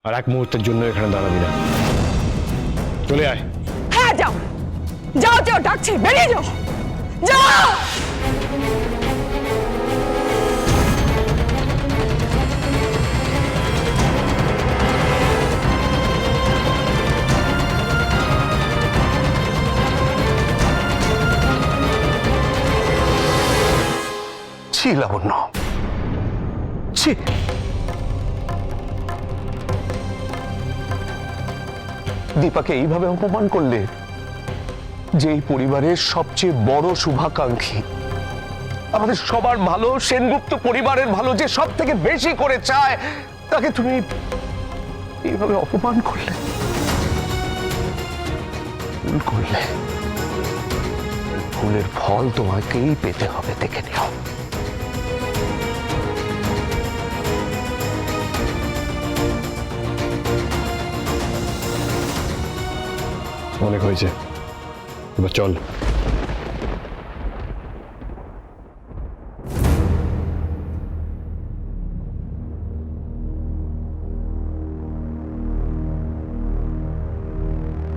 আর এক মুহূর্তের জন্য এখানে দাঁড়াবি না, চলে আয়। হ্যাঁ যাও যাও যাও, ডাকছে, বেরিয়ে যাও, যাও। ছি লাবণ্য, ছি। দীপাকে এইভাবে অপমান করলে, যে এই পরিবারের সবচেয়ে বড় শুভাকাঙ্ক্ষী, আমাদের সবার ভালো, সেনগুপ্ত পরিবারের ভালো, যে সব থেকে বেশি করে চায়, তাকে তুমি এইভাবে অপমান করলে, ভুল করলে। ভুলের ফল তোমাকেই পেতে হবে, দেখে নিও। অনেক হয়েছে, এবার চল।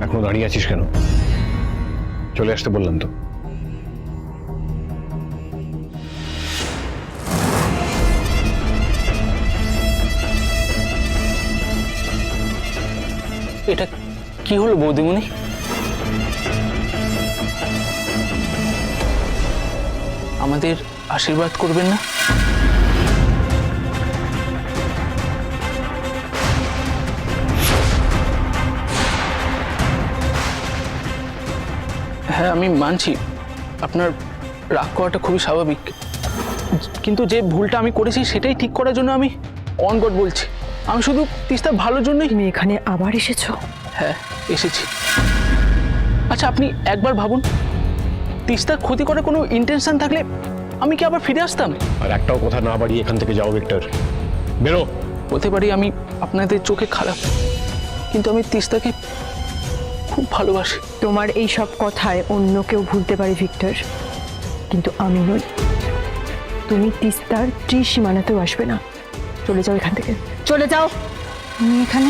এখনো দাঁড়িয়ে আছিস কেন? চলে আসতে বললাম তো। এটা কি হলো বৌদিমণি? আমাদের আশীর্বাদ করবেন না? হ্যাঁ আমি মানছি আপনার রাগ করাটা খুবই স্বাভাবিক, কিন্তু যে ভুলটা আমি করেছি সেটাই ঠিক করার জন্য আমি অন গড বলছি। আমি শুধু তিস্তার ভালোর জন্যই। তুমি এখানে আবার এসেছো? হ্যাঁ এসেছি। আচ্ছা আপনি একবার ভাবুন, তিস্তার ক্ষতি করার কোনো ইন্টেনশন থাকলে আমি কি আবার ফিরে আসতাম? আর একটাও কথা না বাড়িয়ে এখান থেকে যাও ভিক্টর, বেরো। বলতে পারি আমি আপনাদের চোখে খারাপ, কিন্তু আমি তিস্তাকে খুব ভালোবাসি। তোমার এই সব কথায় অন্য কেউ ভুলতে পারে ভিক্টর, কিন্তু আমি নই। তুমি তিস্তার ত্রিসীমানাতেও আসবে না। চলে যাও এখান থেকে, চলে যাও। তুমি এখানে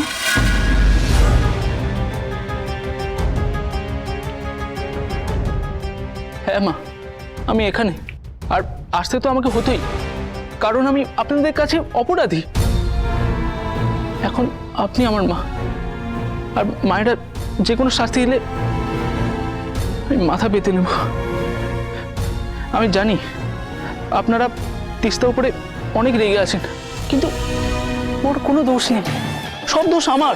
হ্যাঁ মা, আমি এখানে, আর আসতে তো আমাকে হতোই, কারণ আমি আপনাদের কাছে অপরাধী। এখন আপনি আমার মা, আর মায়েরা যে কোনো শাস্তি দিলে আমি মাথা পেতে নেব। আমি জানি আপনারা তিস্তার উপরে অনেক রেগে আছেন, কিন্তু ওর কোনো দোষ নেই, সব দোষ আমার।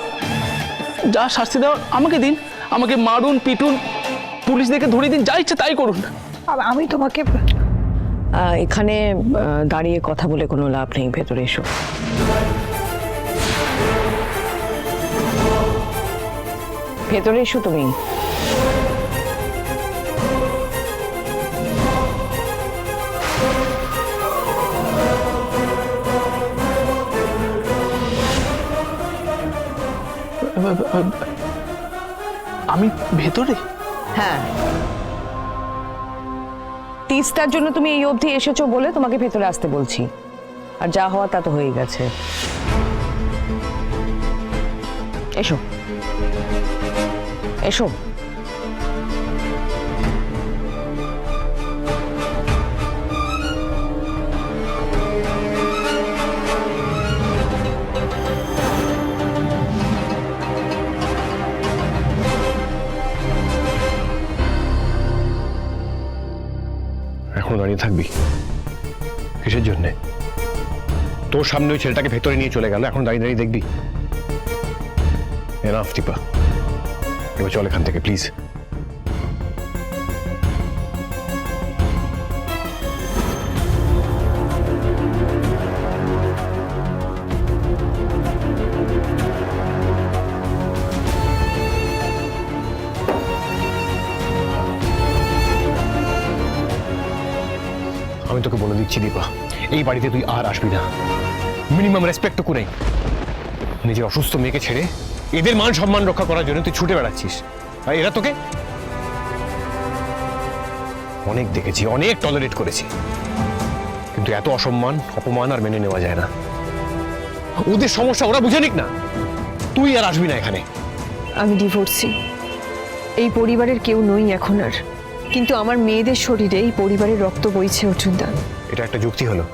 যা শাস্তি দেওয়ার আমাকে দিন, আমাকে মারুন, পিটুন, পুলিশ দেখে ধরে দিন, যা ইচ্ছে তাই করুন। আমি তোমাকে এখানে দাঁড়িয়ে কথা বলে কোনো লাভ নেই, ভেতরে এসো। ভেতরে এসো তুমি। আমি ভেতরে? হ্যাঁ, তিস্তার জন্য তুমি এই অবধি এসেছো বলে তোমাকে ভেতরে আসতে বলছি, আর যা হওয়া তা তো হয়ে গেছে। এসো এসো। এখনো দাঁড়িয়ে থাকবি কিসের জন্যে? তোর সামনে ওই ছেলেটাকে ভেতরে নিয়ে চলে গেল, এখন দাঁড়িয়ে দাঁড়িয়ে দেখবি? এনাফ দীপা, এবার চল এখান থেকে প্লিজ। আমি তোকে বলে দিচ্ছি দীপা, এই বাড়িতে তুই আর আসবি না। মিনিমাম রেসপেক্টটুকু নেই। নিজের অসুস্থ মেয়েকে ছেড়ে এদের মান সম্মান রক্ষা করার জন্য তুই ছুটে বেড়াচ্ছিস, আর এরা তোকে অনেক দেখেছি, অনেক টলারেট করেছি, কিন্তু এত অসম্মান, অপমান আর মেনে নেওয়া যায় না। ওদের সমস্যা ওরা বুঝে নিক না। তুই আর আসবি না এখানে। আমি ডিভোর্সি, এই পরিবারের কেউ নই এখন আর, কিন্তু আমার মেয়েদের শরীরে এই পরিবারের রক্ত বইছে অর্জুনদা। এটা একটা যুক্তি হলো?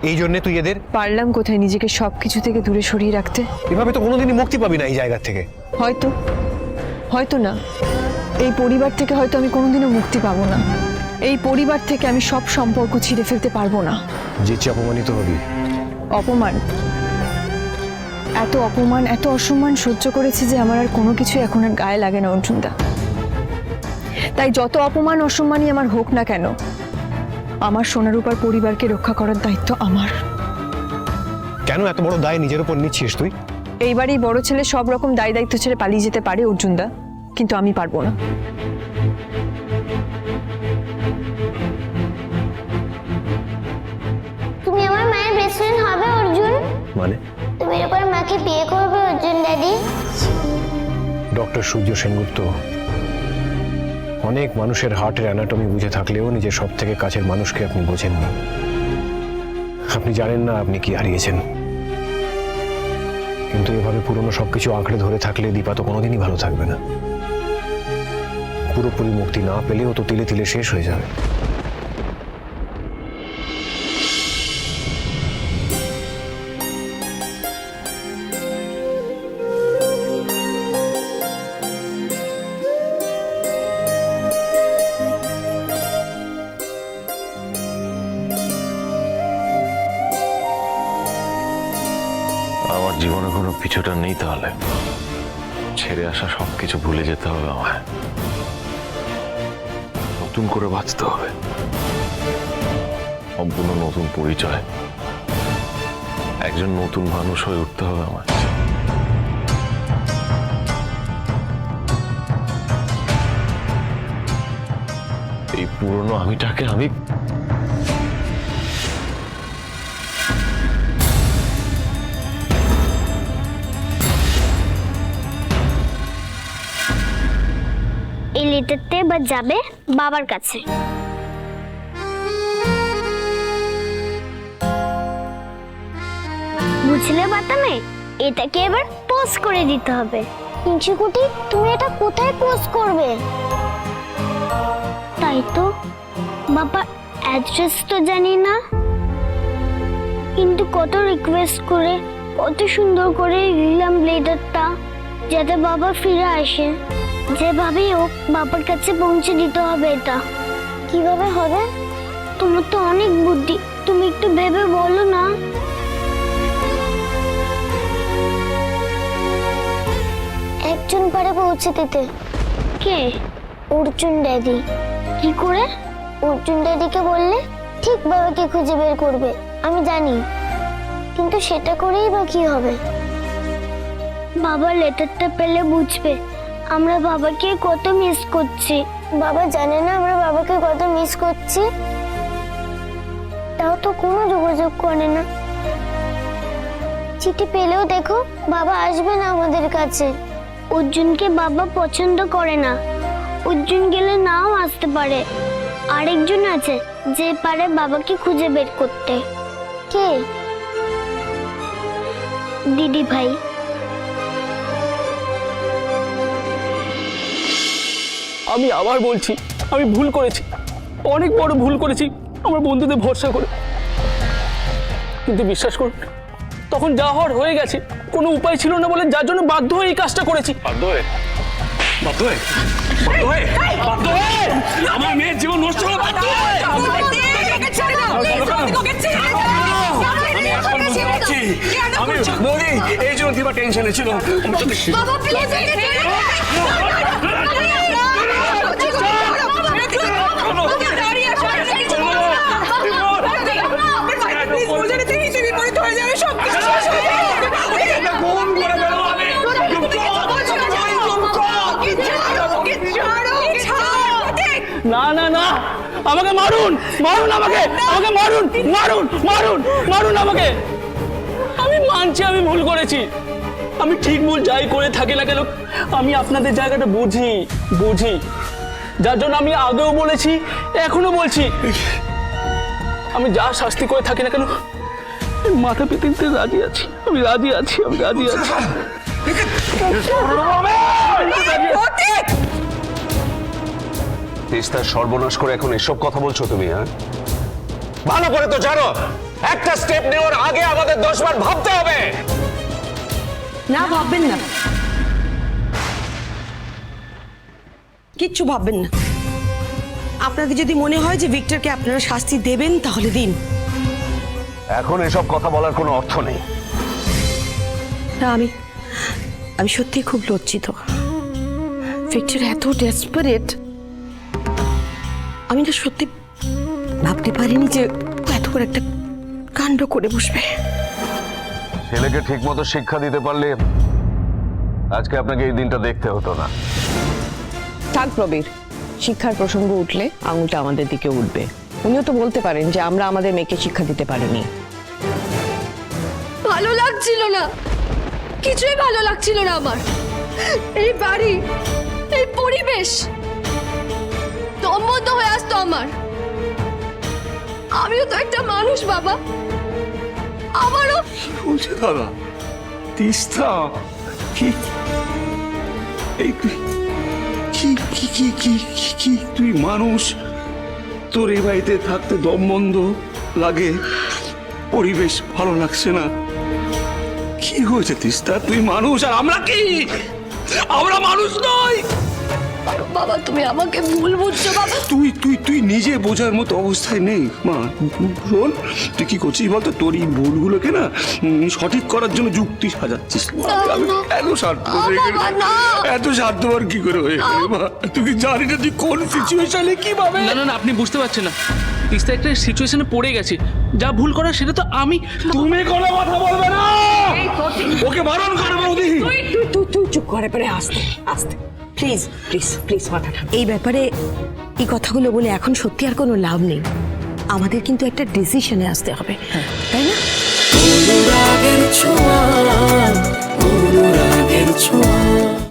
এই জন্য তুই এদের পারলাম কোথায় নিজেকে সবকিছু থেকে দূরে সরিয়ে রাখতে? এভাবে তো কোনোদিনই মুক্তি পাবি না এই জায়গা থেকে। হয়তো হয়তো না, এই পরিবার থেকে হয়তো আমি কোনোদিনও মুক্তি পাবো না। এই পরিবার থেকে আমি সব সম্পর্ক ছিঁড়ে ফেলতে পারবো না। যে অপমানিত হবি। অপমান, এত অপমান, এত অসম্মান সহ্য করেছি যে আমার আর কোনো কিছু এখন আর গায়ে লাগে না অর্জুনদা। তাই যত অপমান অসম্মানই আমার হোক না কেন, আমার সোনারূপার পরিবারকে রক্ষা করার দায়িত্ব আমার। কেন এত বড় দায় নিজের উপর নিচ্ছিস তুই? এইবারই বড় ছেলে সব রকম দায় দায়িত্ব ছেড়ে পালিয়ে যেতে পারে অর্জুনদা, কিন্তু আমি পারবো না। তুমি আমার মায়ের বেস্ট ফ্রেন্ড হবে অর্জুন? মানে? তুমি এরপর মাকে বিয়ে করবে অর্জুন ড্যাডি? ডক্টর সূর্য সেনগুপ্ত অনেক মানুষের হার্টের অ্যানাটমি বুঝে থাকলেও নিজের সব থেকে কাছের মানুষকে আপনি বোঝেননি। আপনি জানেন না আপনি কি হারিয়েছেন। কিন্তু এভাবে পুরনো সবকিছু আঁকড়ে ধরে থাকলে দীপা তো কোনোদিনই ভালো থাকবে না। পুরোপুরি মুক্তি না পেলেও তো তিলে তিলে শেষ হয়ে যাবে। আমার জীবনে কোনো পিছুটা নেই, তাহলে ছেড়ে আসা সবকিছু ভুলে যেতে হবে আমায়। নতুন করে বাঁচতে হবে, সম্পূর্ণ নতুন পরিচয়, একজন নতুন মানুষ হয়ে উঠতে হবে আমার। এই পুরনো আমিটাকে আমি এই লেটারটা এবার যাবে বাবার কাছে। বুঝলে বাতামে, এটাকে এবার পোস্ট করে দিতে হবে। ইঞ্চিকুটি, তুমি এটা কোথায় পোস্ট করবে? তাই তো, বাবা অ্যাড্রেস তো জানি না, কিন্তু কত রিকোয়েস্ট করে, কত সুন্দর করে লিখলাম লেটারটা যাতে বাবা ফিরে আসে। যেভাবে হোক বাবার কাছে পৌঁছে দিতে হবে। এটা কিভাবে হবে? তোমার তো অনেক বুদ্ধি, তুমি একটু ভেবে বলো না। একজন পারে পৌঁছে দিতে। কে? অর্জুন ড্যাডি। কি করে? অর্জুন ড্যাডিকে বললে ঠিক বাবাকে খুঁজে বের করবে, আমি জানি। কিন্তু সেটা করেই বা কি হবে? বাবা লেটারটা পেলে বুঝবে আমরা বাবাকে কত মিস করছি। বাবা জানে না আমরা বাবাকে কত মিস করছি, তাও তো কোনো যোগাযোগ করে না। চিঠি পেলেও দেখো বাবা আসবে না আমাদের কাছে। অর্জুনকে বাবা পছন্দ করে না, অর্জুন গেলে নাও আসতে পারে। আরেকজন আছে যে পারে বাবাকে খুঁজে বের করতে। কে? দিদি ভাই। আমি আবার বলছি, আমি ভুল করেছি, অনেক বড় ভুল করেছি আমার বন্ধুদের ভরসা করে। কিন্তু বিশ্বাস করুন, তখন যা হওয়ার হয়ে গেছে, কোনো উপায় ছিল না বলে যার জন্য বাধ্য হয়ে এই কাজটা করেছি। আমার মেয়ের জীবন নষ্ট হলো। আমি বলি এই জন্য দিবা টেনশনে ছিল। না না না, আমাকে মারুন, মারুন আমাকে, আমাকে মারুন, মারুন, মারুন, মারুন আমাকে। আমি মানছি আমি ভুল করেছি, আমি ঠিক ভুল যাই করে থাকি না কেন আমি আপনাদের জায়গাটা বুঝি বুঝি, যার জন্য আমি আগেও বলেছি এখনো বলছি, আমি যা শাস্তি করে থাকি না কেন আমি মাথা পেতে দিতে রাজি আছি, আমি রাজি আছি, আমি রাজি আছি। তিস্তার সর্বনাশ করে এখন এসব কথা বলছো তুমি? হ্যাঁ, ভালো করে তো জানো একটা স্টেপ নেওয়ার আগে আমাদের 10 বার ভাবতে হবে। না ভাববেন না, কিচ্ছু ভাববেন না। আপনাদের যদি মনে হয় যে ভিক্টরকে আপনারা শাস্তি দেবেন তাহলে দিন। এখন এসব কথা বলার কোনো অর্থ নেই। না, আমি সত্যি খুব লজ্জিত। ভিক্টর এত ডেসপারেট, আমি না সত্যি ভাবতে পারিনি যে এত বড় একটা কাণ্ড করে বসবে। ছেলেকে ঠিক মতো শিক্ষা দিতে পারলে আজকে আপনাকে এই দিনটা দেখতে হতো না। থাক প্রবীর, শিক্ষার প্রসঙ্গ উঠলে আঙুলটা আমাদের দিকে উঠবে। উনিও তো বলতে পারেন যে আমরা আমাদের মেয়েকে শিক্ষা দিতে পারিনি। ভালো লাগছিল না, কিছুই ভালো লাগছিল না আমার। এই বাড়ি, এই পরিবেশ দম বন্ধ হয়ে আসতো আমার। আমিও তো একটা মানুষ বাবা, আমারও বলছে দাদা তিস্তা কি এই কি কি কি কি কি কি তুই মানুষ, তোর এই বাড়িতে থাকতে দম বন্ধ লাগে, পরিবেশ ভালো লাগছে না। কি হয়েছে তিস্তা? তুই মানুষ আর আমরা কি? আমরা মানুষ নই। বাবা তুমি আমাকে ভুল বুঝছো বাবা। তুই তুই তুই নিজে বোঝার মতো অবস্থায় নেই মা। শোন, তুই কি করছিস বলতো? তোর এই ভুলগুলোকে না সঠিক করার জন্য যুক্তি সাজাচ্ছিস। আমি এত স্বার্থপর এত স্বার্থপর কি করে হয়ে গেল মা? তুই কি জানি না তুই কোন সিচুয়েশনে কিভাবে? না না না, আপনি বুঝতে পারছেন না। তিস্তা একটা সিচুয়েশনে পড়ে গেছে, যা ভুল করার সেটা তো আমি। তুমি কোনো কথা বলবে না, ওকে বারণ করবে। ওদি তুই চুপ করে পরে আস্তে আস্তে, প্লিজ প্লিজ প্লিজ মাথা ঠান্ডা। এই ব্যাপারে এই কথাগুলো বলে এখন সত্যি আর কোনো লাভ নেই। আমাদের কিন্তু একটা ডিসিশনে আসতে হবে, তাই না?